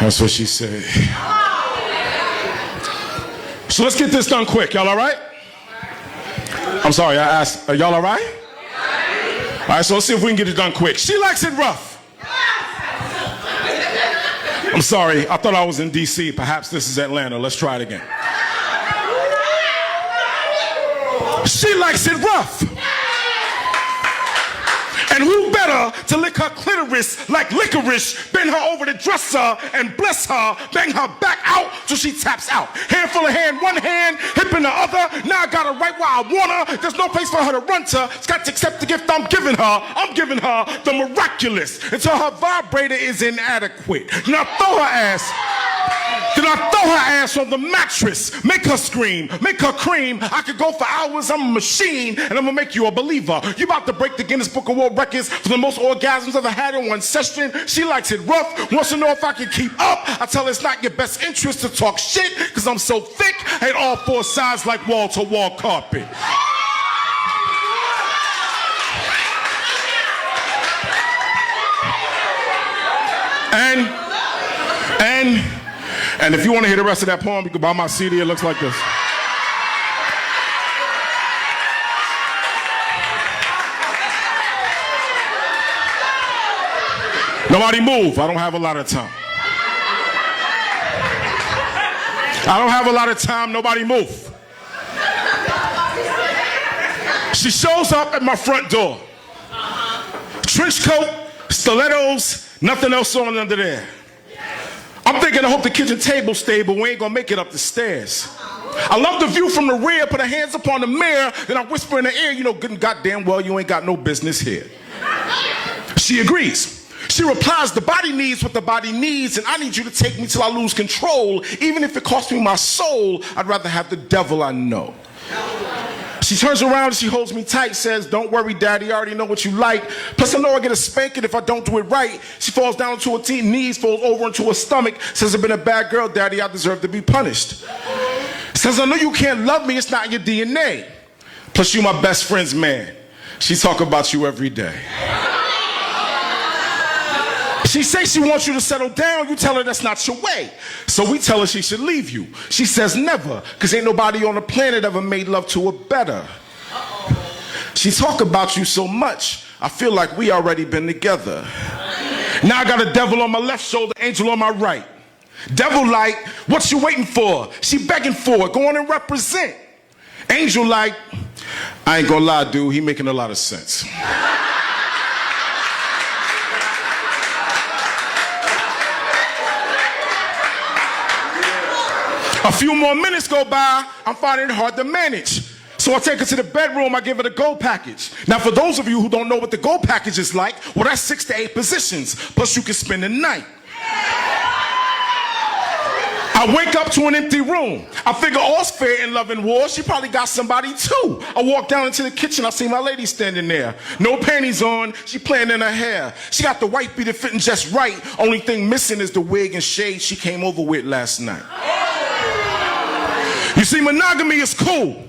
That's what she said. So let's get this done quick. Y'all all right? I'm sorry, I asked, are y'all all right? All right, so let's see if we can get it done quick. She likes it rough. I'm sorry, I thought I was in D.C. Perhaps this is Atlanta. Let's try it again. She likes it rough. And who better to lick her clitoris like licorice, bend her over the dresser and bless her, bang her back out till she taps out. Handful of hand, one hand, hip in the other. Now I got her right where I want her. There's no place for her to run to. She's got to accept the gift I'm giving her. I'm giving her the miraculous until her vibrator is inadequate. Then I throw her ass on the mattress, make her scream, make her cream. I could go for hours, I'm a machine, and I'm gonna make you a believer. You about to break the Guinness Book of World Records for the most orgasms ever had in one session. She likes it rough, wants to know if I can keep up. I tell her it's not your best interest to talk shit, cause I'm so thick, ain't all four sides like wall-to-wall carpet. And if you want to hear the rest of that poem, you can buy my CD. It looks like this. Nobody move. I don't have a lot of time. I don't have a lot of time. Nobody move. She shows up at my front door. Trench coat, stilettos, nothing else on under there. I'm thinking, I hope the kitchen table's stable. We ain't gonna make it up the stairs. I love the view from the rear, put her hands upon the mirror, then I whisper in her ear, you know good and goddamn well you ain't got no business here. She agrees. She replies, the body needs what the body needs, and I need you to take me till I lose control. Even if it costs me my soul, I'd rather have the devil I know. She turns around and she holds me tight, says, don't worry, daddy, I already know what you like. Plus, I know I get a spanking if I don't do it right. She falls down to her knees, falls over into her stomach, says, I've been a bad girl, daddy, I deserve to be punished. Says, I know you can't love me, it's not in your DNA. Plus, you my best friend's man. She talk about you every day. She says she wants you to settle down, you tell her that's not your way. So we tell her she should leave you. She says never, because ain't nobody on the planet ever made love to her better. She talk about you so much, I feel like we already been together. Now I got a devil on my left shoulder, angel on my right. Devil like, what you waiting for? She begging for it, go on and represent. Angel like, I ain't gonna lie, dude, he making a lot of sense. A few more minutes go by, I'm finding it hard to manage. So I take her to the bedroom, I give her the Go package. Now for those of you who don't know what the Go package is like, well that's 6 to 8 positions, plus you can spend the night. I wake up to an empty room. I figure all's fair in love and war, she probably got somebody too. I walk down into the kitchen, I see my lady standing there. No panties on, she playing in her hair. She got the white beater fitting just right, only thing missing is the wig and shade she came over with last night. You see, monogamy is cool.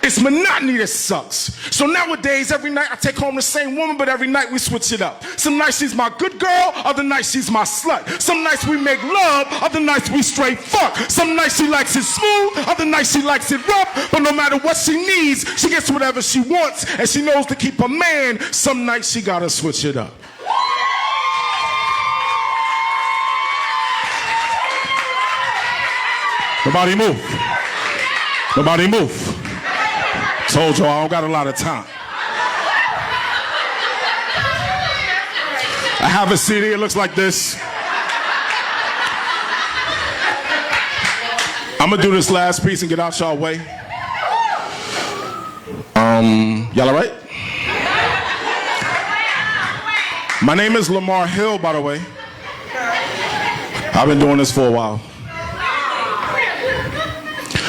It's monotony that sucks. So nowadays, every night I take home the same woman, but every night we switch it up. Some nights she's my good girl, other nights she's my slut. Some nights we make love, other nights we straight fuck. Some nights she likes it smooth, other nights she likes it rough. But no matter what she needs, she gets whatever she wants, and she knows to keep her man. Some nights she gotta switch it up. Nobody move. Nobody move. Told you I don't got a lot of time. I have a CD, it looks like this. I'm gonna do this last piece and get out y'all way. Y'all all right? My name is Lamar Hill, by the way. I've been doing this for a while.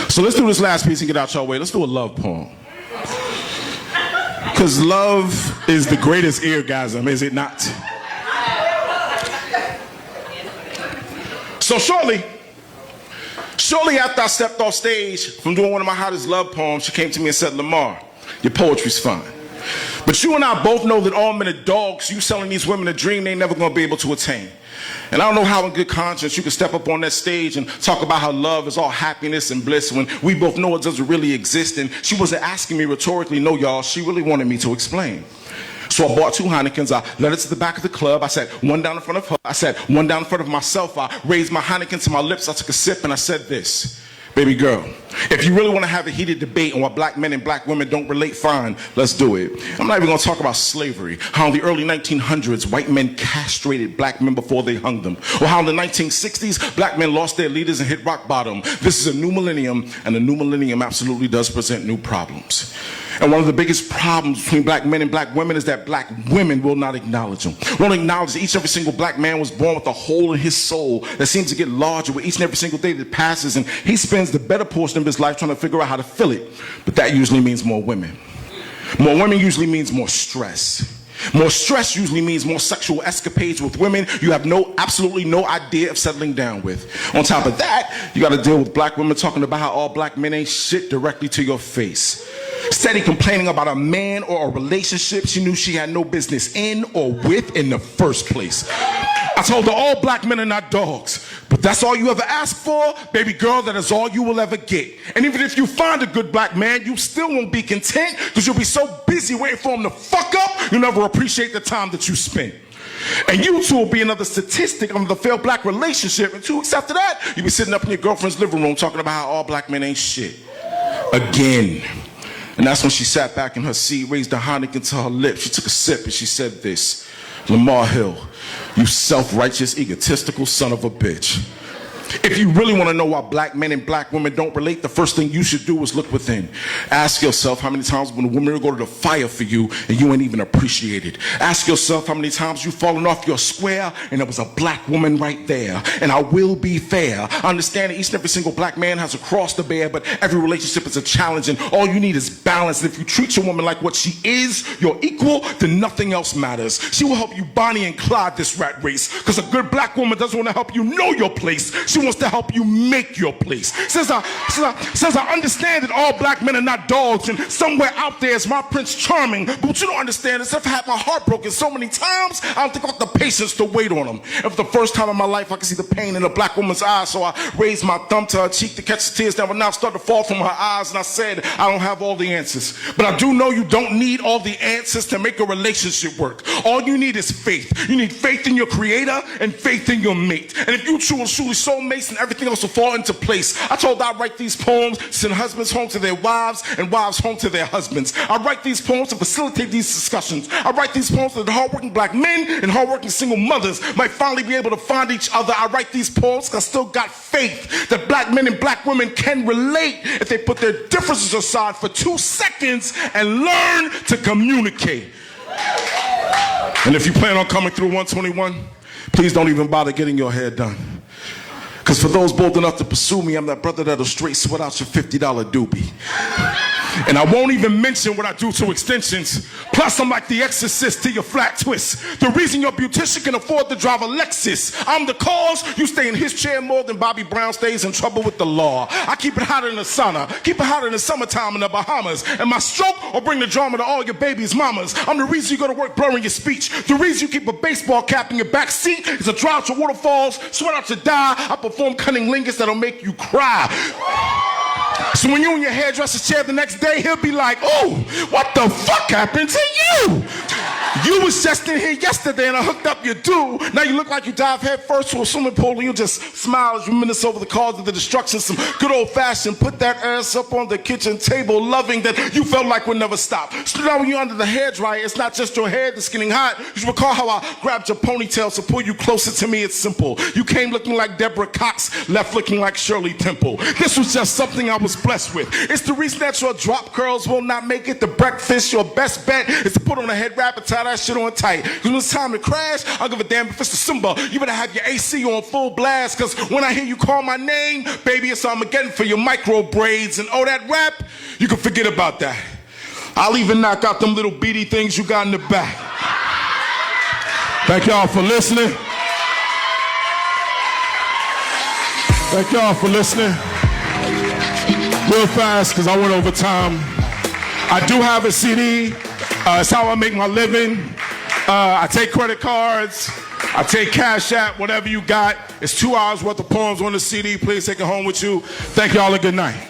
So let's do this last piece and get out your way. Let's do a love poem. Because love is the greatest eargasm, is it not? So shortly after I stepped off stage from doing one of my hottest love poems, she came to me and said, Lamar, your poetry's fine, But you and I both know that all men are dogs. You selling these women a dream they never gonna be able to attain. And I don't know how in good conscience you can step up on that stage and talk about how love is all happiness and bliss when we both know it doesn't really exist. And she wasn't asking me rhetorically, no y'all, she really wanted me to explain. So I bought 2 Heinekens, I led it to the back of the club, I said one down in front of her, I said one down in front of myself, I raised my Heineken to my lips, I took a sip and I said this. Baby girl, if you really want to have a heated debate on why black men and black women don't relate, fine, let's do it. I'm not even going to talk about slavery, how in the early 1900s, white men castrated black men before they hung them, or how in the 1960s, black men lost their leaders and hit rock bottom. This is a new millennium, and the new millennium absolutely does present new problems. And one of the biggest problems between black men and black women is that black women will not acknowledge them. Won't acknowledge that each and every single black man was born with a hole in his soul that seems to get larger with each and every single day that passes, and he spends the better portion of his life trying to figure out how to fill it. But that usually means more women. More women usually means more stress. More stress usually means more sexual escapades with women you have absolutely no idea of settling down with. On top of that, you got to deal with black women talking about how all black men ain't shit directly to your face. Steady complaining about a man or a relationship she knew she had no business in or with in the first place. I told her all black men are not dogs, but that's all you ever ask for, baby girl, that is all you will ever get. And even if you find a good black man, you still won't be content because you'll be so busy waiting for him to fuck up, you'll never appreciate the time that you spent. And you two will be another statistic on the failed black relationship, and 2 weeks after that, you'll be sitting up in your girlfriend's living room talking about how all black men ain't shit. Again. And that's when she sat back in her seat, raised her Heineken to her lips. She took a sip and she said this. Lamar Hill, you self-righteous, egotistical son of a bitch. If you really want to know why black men and black women don't relate, the first thing you should do is look within. Ask yourself how many times when a woman will go to the fire for you and you ain't even appreciate it. Ask yourself how many times you've fallen off your square and there was a black woman right there. And I will be fair. I understand that each and every single black man has a cross to bear, but every relationship is a challenge and all you need is balance. And if you treat your woman like what she is, your equal, then nothing else matters. She will help you Bonnie and Clyde this rat race, because a good black woman doesn't want to help you know your place. She wants to help you make your place. Since I understand that all black men are not dogs and somewhere out there is my Prince Charming, but what you don't understand is I've had my heart broken so many times, I don't think I have the patience to wait on them. And for the first time in my life, I could see the pain in a black woman's eyes, so I raised my thumb to her cheek to catch the tears that would now start to fall from her eyes, and I said, I don't have all the answers, but I do know you don't need all the answers to make a relationship work. All you need is faith. You need faith in your creator and faith in your mate. And if you truly soulmates, and everything else will fall into place. I told her I write these poems, send husbands home to their wives and wives home to their husbands. I write these poems to facilitate these discussions. I write these poems so that hardworking black men and hardworking single mothers might finally be able to find each other. I write these poems because I still got faith that black men and black women can relate if they put their differences aside for 2 seconds and learn to communicate. And if you plan on coming through 121, please don't even bother getting your hair done. Because for those bold enough to pursue me, I'm that brother that'll straight sweat out your $50 doobie. And I won't even mention what I do to extensions. Plus, I'm like the exorcist to your flat twist. The reason your beautician can afford to drive a Lexus. I'm the cause you stay in his chair more than Bobby Brown stays in trouble with the law. I keep it hotter in the sauna, keep it hotter in the summertime in the Bahamas. And my stroke will bring the drama to all your baby's mamas. I'm the reason you go to work blurring your speech. The reason you keep a baseball cap in your back seat is a drought your waterfalls, sweat out your dye. I perform cunning lingus that'll make you cry. So when you in your hairdresser's chair the next day, he'll be like, oh, what the fuck happened to you? You was just in here yesterday and I hooked up your dude. Now you look like you dive head first to a swimming pool and you just smile as you reminisce over the cause of the destruction. Some good old fashioned, put that ass up on the kitchen table, loving that you felt like would never stop. So now when you're under the hairdryer, it's not just your hair that's getting hot. You recall how I grabbed your ponytail to pull you closer to me. It's simple. You came looking like Deborah Cox, left looking like Shirley Temple. This was just something I was blessed with. It's the reason that your drop curls will not make it to breakfast. Your best bet is to put on a head wrap and tie that shit on tight. Because when it's time to crash, I'll give a damn if it's December. You better have your AC on full blast, because when I hear you call my name, baby, it's Armageddon for your micro braids. And oh, that rap, you can forget about that. I'll even knock out them little beady things you got in the back. Thank y'all for listening. Thank y'all for listening. Real fast, because I went over time. I do have a CD It's how I make my living. I take credit cards. I take Cash App, whatever you got. It's 2 hours worth of poems on the CD. Please take it home with you. Thank y'all, and good night.